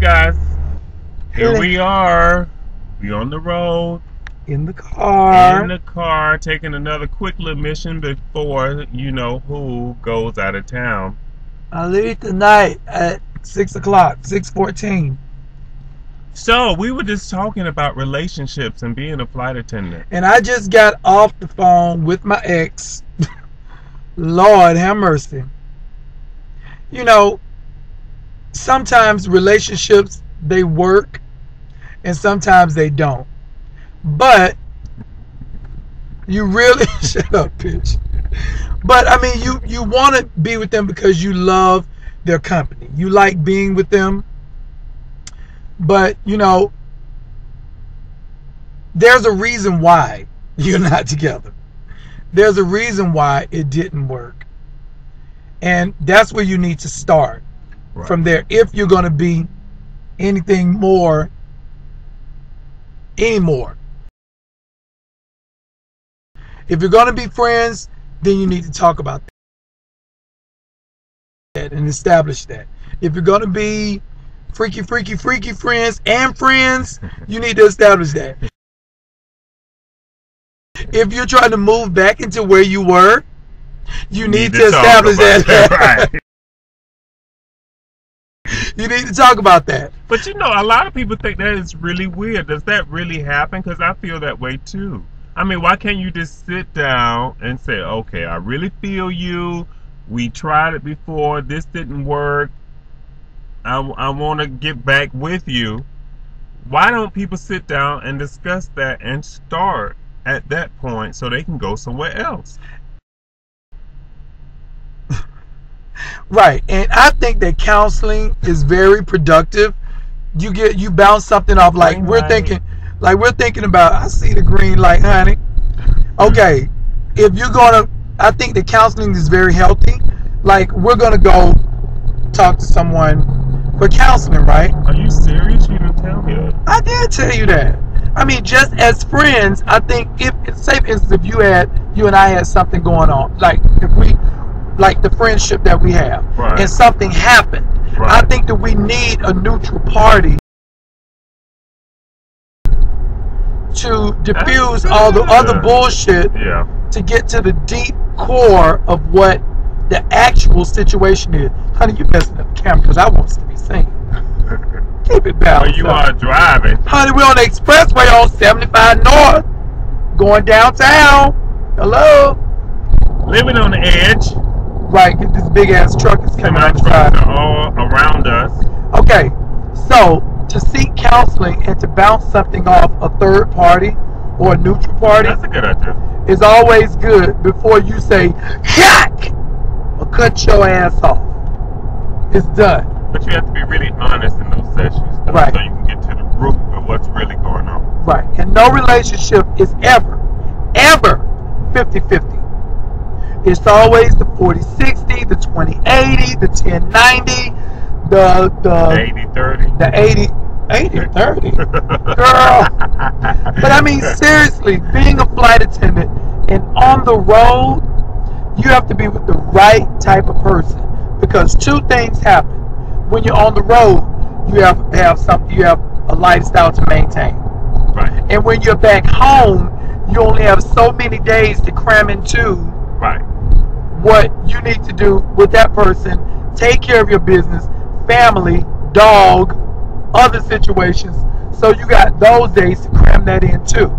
guys, here we are. We on the road. In the car. In the car, taking another quick little mission before you know who goes out of town. I leave tonight at 6 o'clock, 6:14. So we were just talking about relationships and being a flight attendant. And I just got off the phone with my ex. Lord have mercy. You know, sometimes relationships, they work and sometimes they don't. But you really shut up, bitch. But I mean, you want to be with them because you love their company. You like being with them. But you know, there's a reason why you're not together. There's a reason why it didn't work. And that's where you need to start. Right. From there, if you're going to be anything more anymore. If you're going to be friends, then you need to talk about that and establish that. If you're going to be freaky friends and friends, you need to establish that. If you're trying to move back into where you were, you need to establish that. Right. You need to talk about that. But you know, a lot of people think that is really weird. Does that really happen? Because I feel that way too. I mean, why can't you just sit down and say, okay, I really feel you. We tried it before. This didn't work. I want to get back with you. Why don't people sit down and discuss that and start at that point so they can go somewhere else? Right. And I think that counseling is very productive. You bounce something off, like we're thinking about, I see the green light, honey. Okay, if you're gonna, I think that counseling is very healthy. Like, we're gonna go talk to someone for counseling, right? Are you serious? You didn't tell me that. I did tell you that. I mean, just as friends, I think if, say for instance, if you and I had something going on, like if we, like the friendship that we have, right, and something happened, right, I think that we need a neutral party to diffuse all the other bullshit, yeah, to get to the deep core of what the actual situation is. Honey, you messing up the camera because I want us to be seen. Keep it balanced. Well, you are driving. Honey, we're on the expressway on 75 North, going downtown. Hello? Living on the edge. Right, get this big ass truck is coming out the side. Trucks are all around us. Okay, so to seek counseling and to bounce something off a third party or a neutral party, that's a good idea, is always good before you say hack or cut your ass off. It's done. But you have to be really honest in those sessions, though, right, so you can get to the root of what's really going on. Right, and no relationship is ever 50-50. It's always the 40-60, the 20-80, the 10-90, the 80-30. The 80-30. Girl. But I mean, seriously, being a flight attendant and on the road, you have to be with the right type of person, because two things happen. When you're on the road, you have something, you have a lifestyle to maintain. Right. And when you're back home, you only have so many days to cram into, right, what you need to do with that person, take care of your business, family, dog, other situations. So you got those days to cram that in too.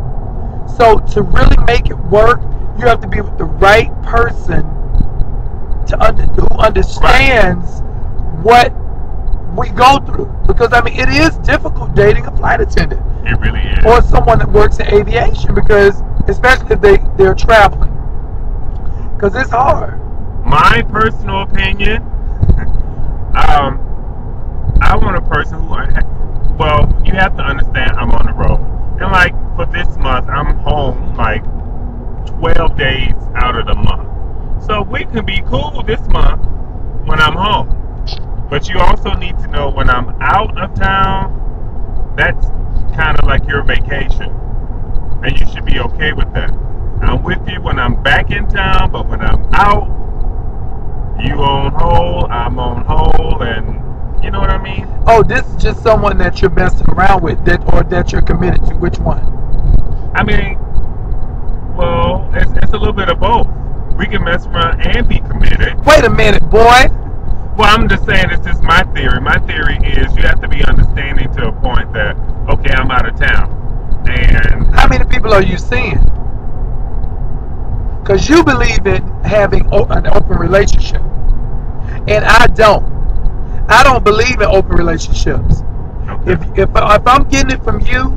So to really make it work, you have to be with the right person who understands, right, what we go through. Because I mean, it is difficult dating a flight attendant. It really is. Or someone that works in aviation, because especially if they're traveling. Because it's hard. My personal opinion, I want a person who, well, you have to understand, I'm on the road. And like for this month, I'm home like 12 days out of the month. So we can be cool this month when I'm home. But you also need to know when I'm out of town, that's kind of like your vacation. And you should be okay with that. I'm with you when I'm back in town, but when I'm out, you on hold, I'm on hold, and You know what I mean? Oh, this is just someone that you're messing around with, that you're committed to. Which one? I mean, well, it's a little bit of both. We can mess around and be committed. Wait a minute, boy. Well, I'm just saying this is my theory. My theory is you have to be understanding to a point that, okay, I'm out of town. And how many people are you seeing? Because you believe in having an open relationship. And I don't. I don't believe in open relationships. okay. If I'm getting it from you,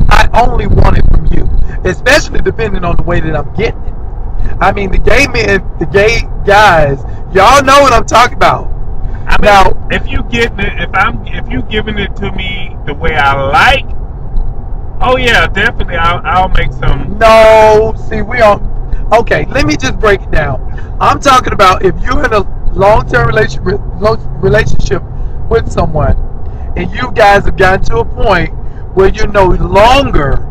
I only want it from you. Especially depending on the way that I'm getting it. I mean, the gay men, the gay guys, y'all know what I'm talking about. I mean, now, if you giving it to me the way I like, oh yeah, definitely I'll make some. No, see, we are. Okay, let me just break it down. I'm talking about if you're in a long-term relationship with someone, and you guys have gotten to a point where you're no longer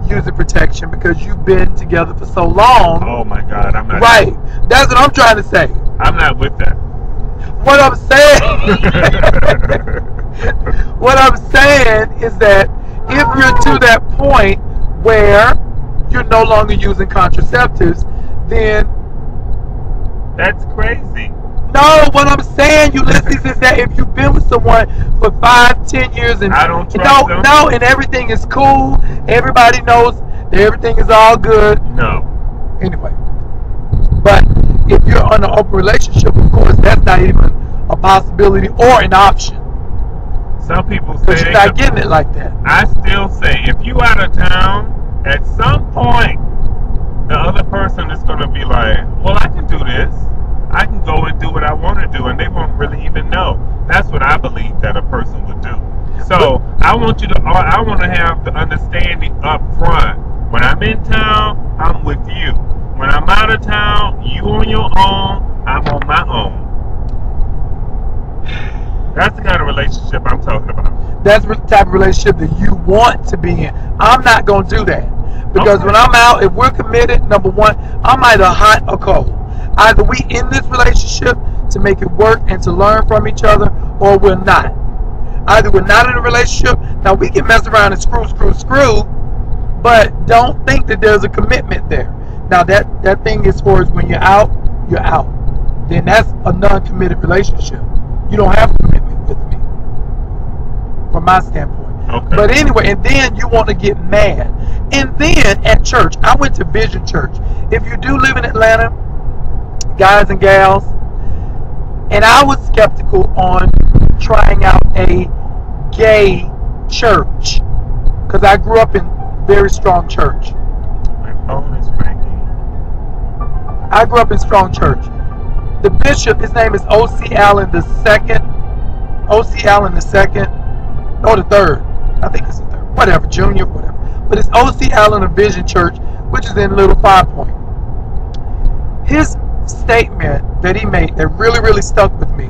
using protection because you've been together for so long. Oh my God, I'm not. Right, that's what I'm trying to say. I'm not with that. What I'm saying, what I'm saying is that if you're to that point where you're no longer using contraceptives, then that's crazy. No, what I'm saying, Ulysses, is that if you've been with someone for 5, 10 years and I don't trust them. No, and everything is cool, everybody knows that everything is all good. No. Anyway, but if you're in an open relationship, of course, that's not even a possibility or an option. Some people say But you're not getting it like that. I still say if you out of town, at some point, the other person is going to be like, well, I can do this. I can go and do what I want to do, and they won't really even know. That's what I believe that a person would do. So I want to have the understanding up front. When I'm in town, I'm with you. When I'm out of town, you on your own, I'm on my own. That's the kind of relationship I'm talking about. That's the type of relationship that you want to be in. I'm not going to do that. Because Okay. when I'm out, if we're committed, number one, I'm either hot or cold. Either we in this relationship to make it work and to learn from each other, or we're not. Either we're not in a relationship. Now, we can mess around and screw, but don't think that there's a commitment there. Now, that thing as far as when you're out, then that's a non-committed relationship. You don't have commitment with me, from my standpoint. Okay. But anyway, and then you want to get mad. And then at church, I went to Vision Church. If you do live in Atlanta, guys and gals, and I was skeptical on trying out a gay church because I grew up in very strong church. My phone is ringing. I grew up in strong church. The bishop, his name is O.C. Allen II. O.C. Allen II, or the third. I think it's the third. Whatever, junior, whatever. But it's O.C. Allen of Vision Church, which is in Little 5 Point. His statement that he made that really, really stuck with me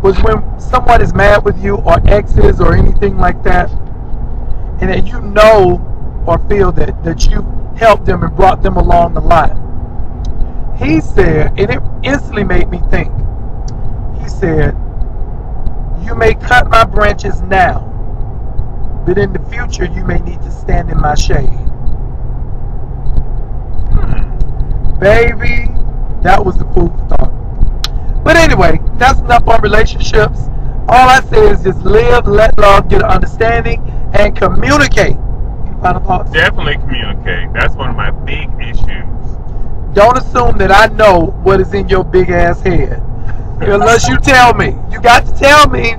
was when someone is mad with you or exes or anything like that, and that you know or feel that you helped them and brought them along a lot. He said, and it instantly made me think, he said, you may cut my branches now, but in the future you may need to stand in my shade. Baby, that was the food for thought. But anyway, that's enough on relationships. All I say is just live, let love, get an understanding, and communicate. Any final thoughts? Definitely communicate. That's one of my big issues. Don't assume that I know what is in your big ass head. Unless you tell me. You got to tell me,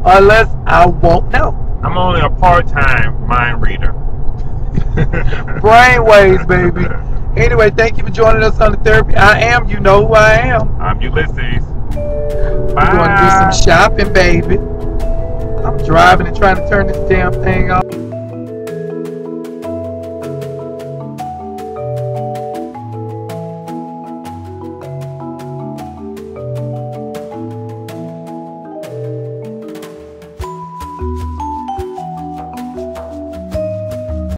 unless I won't know. I'm only a part-time mind reader. Brainwaves, baby. Anyway, thank you for joining us on the therapy. I am, you know who I am. I'm Ulysses. We're going to do some shopping, baby. I'm driving and trying to turn this damn thing off.